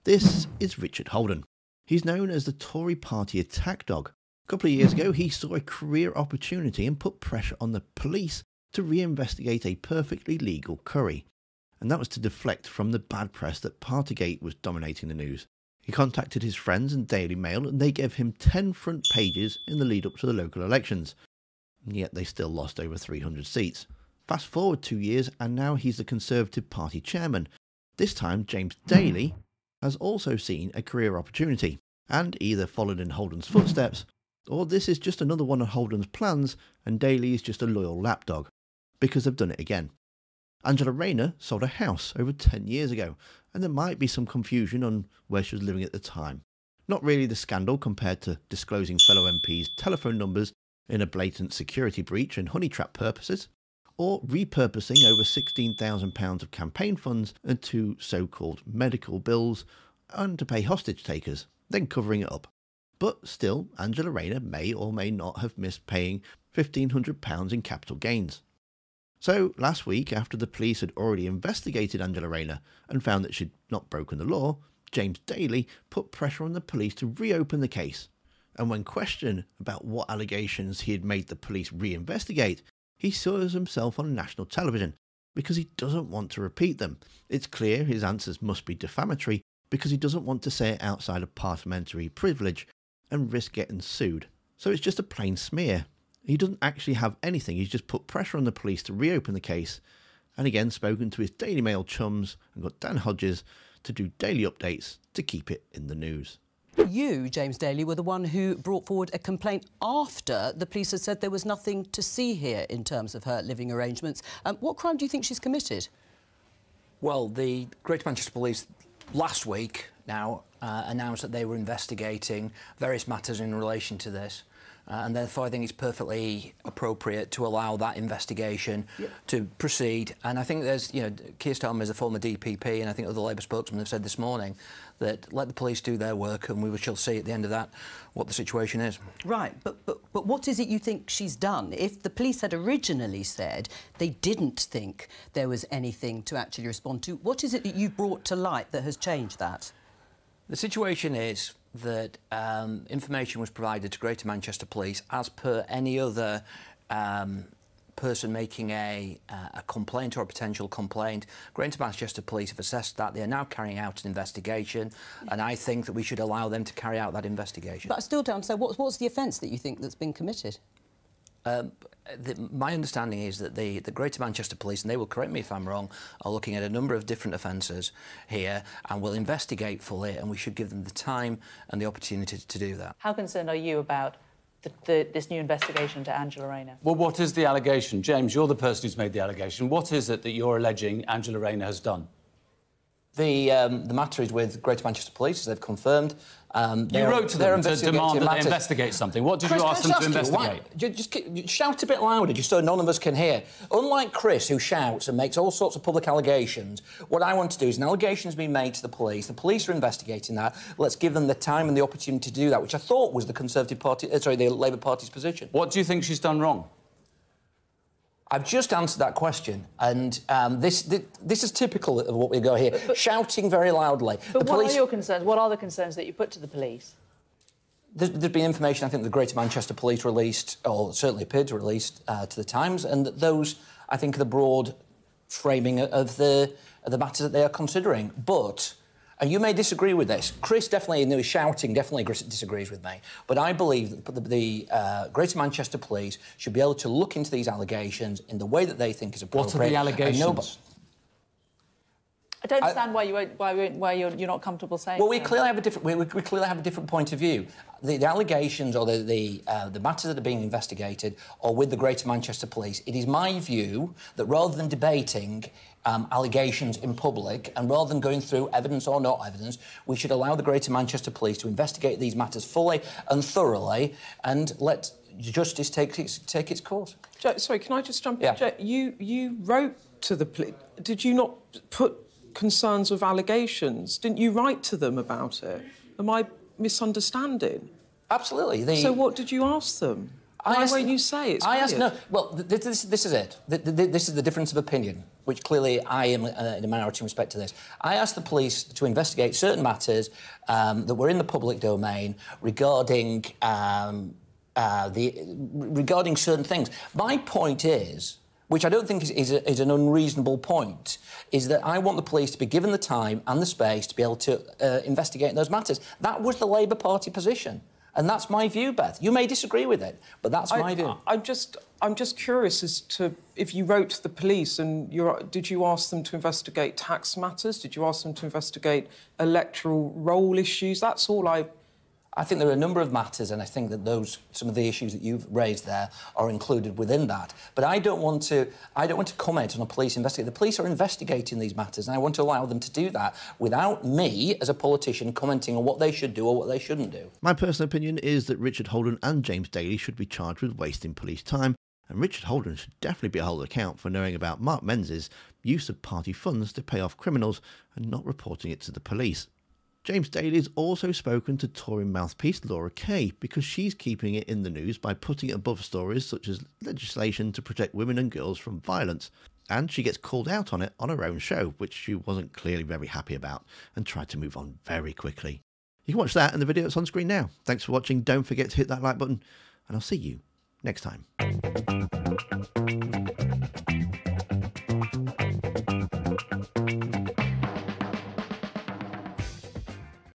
This is Richard Holden. He's known as the Tory party attack dog. A couple of years ago, he saw a career opportunity and put pressure on the police to reinvestigate a perfectly legal curry. And that was to deflect from the bad press that Partygate was dominating the news. He contacted his friends in Daily Mail and they gave him 10 front pages in the lead up to the local elections. And yet they still lost over 300 seats. Fast forward 2 years and now he's the Conservative Party chairman. This time James Daly has also seen a career opportunity and either followed in Holden's footsteps, or this is just another one of Holden's plans and Daly is just a loyal lapdog, because they've done it again. Angela Rayner sold a house over 10 years ago, and there might be some confusion on where she was living at the time. Not really the scandal compared to disclosing fellow MPs' telephone numbers in a blatant security breach and honey trap purposes, or repurposing over £16,000 of campaign funds into so-called medical bills and to pay hostage takers, then covering it up. But still, Angela Rayner may or may not have missed paying £1,500 in capital gains. So last week, after the police had already investigated Angela Rayner and found that she'd not broken the law, James Daly put pressure on the police to reopen the case. And when questioned about what allegations he had made the police reinvestigate, he saw himself on national television because he doesn't want to repeat them. It's clear his answers must be defamatory because he doesn't want to say it outside of parliamentary privilege and risk getting sued. So it's just a plain smear. He doesn't actually have anything, he's just put pressure on the police to reopen the case, and again spoken to his Daily Mail chums and got Dan Hodges to do daily updates to keep it in the news. You, James Daly, were the one who brought forward a complaint after the police had said there was nothing to see here in terms of her living arrangements. What crime do you think she's committed? Well, the Greater Manchester Police last week now announced that they were investigating various matters in relation to this. And therefore, I think it's perfectly appropriate to allow that investigation to proceed. And I think there's, you know, Keir Starmer is a former DPP, and I think other Labour spokesmen have said this morning that let the police do their work, and we shall see at the end of that what the situation is. Right, but what is it you think she's done? If the police had originally said they didn't think there was anything to actually respond to, what is it that you've brought to light that has changed that? The situation is that information was provided to Greater Manchester Police as per any other person making a complaint or a potential complaint. Greater Manchester Police have assessed that. They are now carrying out an investigation, and I think that we should allow them to carry out that investigation. But I still don't understand, what's the offence that you think that's been committed? My understanding is that the Greater Manchester Police, and they will correct me if I'm wrong, are looking at a number of different offences here and will investigate fully, and we should give them the time and the opportunity to do that. How concerned are you about this new investigation to Angela Rayner? Well, what is the allegation? James, you're the person who's made the allegation. What is it that you're alleging Angela Rayner has done? The matter is with Greater Manchester Police, as they've confirmed. You wrote to them to demand that they investigate something. What did you ask them to investigate? Just shout a bit louder, just so none of us can hear. Unlike Chris, who shouts and makes all sorts of public allegations, what I want to do is an allegation has been made to the police. The police are investigating that. Let's give them the time and the opportunity to do that, which I thought was the Conservative Party, the Labour Party's position. What do you think she's done wrong? I've just answered that question, and this is typical of what we go here, shouting very loudly. But what are your concerns? What are the concerns that you put to the police? There's been information I think the Greater Manchester Police released, or certainly appeared to release, to the Times, and those, I think, are the broad framing of the matters that they are considering. But, and you may disagree with this, Chris definitely, in his shouting, definitely disagrees with me, but I believe that the Greater Manchester Police should be able to look into these allegations in the way that they think is appropriate. What are the allegations? I don't understand why you're not comfortable saying. Well, we clearly have a different point of view. The allegations or the matters that are being investigated are with the Greater Manchester Police. It is my view that rather than debating allegations in public and rather than going through evidence or not evidence, we should allow the Greater Manchester Police to investigate these matters fully and thoroughly and let justice take its course. Sorry, can I just jump in? Yeah. You wrote to the police. Did you not put concerns with allegations? Didn't you write to them about it? Am I misunderstanding? Absolutely. So what did you ask them? Why won't you say it's I asked, no. Well, this is it. This is the difference of opinion which clearly I am in a minority in respect to this. I asked the police to investigate certain matters that were in the public domain regarding regarding certain things. My point is, which I don't think is an unreasonable point, is that I want the police to be given the time and the space to be able to investigate those matters. That was the Labour Party position. And that's my view, Beth. You may disagree with it, but that's my view. I'm just curious as to if you wrote to the police and did you ask them to investigate tax matters? Did you ask them to investigate electoral roll issues? That's all I think there are a number of matters, and I think that some of the issues that you've raised there are included within that. But I don't want to comment on a police investigation. The police are investigating these matters, and I want to allow them to do that without me, as a politician, commenting on what they should do or what they shouldn't do. My personal opinion is that Richard Holden and James Daly should be charged with wasting police time, and Richard Holden should definitely be held account for knowing about Mark Menzies' use of party funds to pay off criminals and not reporting it to the police. James Daly has also spoken to Tory mouthpiece Laura Kay because she's keeping it in the news by putting it above stories such as legislation to protect women and girls from violence. And she gets called out on it on her own show, which she wasn't clearly very happy about, and tried to move on very quickly. You can watch that in the video that's on screen now. Thanks for watching. Don't forget to hit that like button, and I'll see you next time.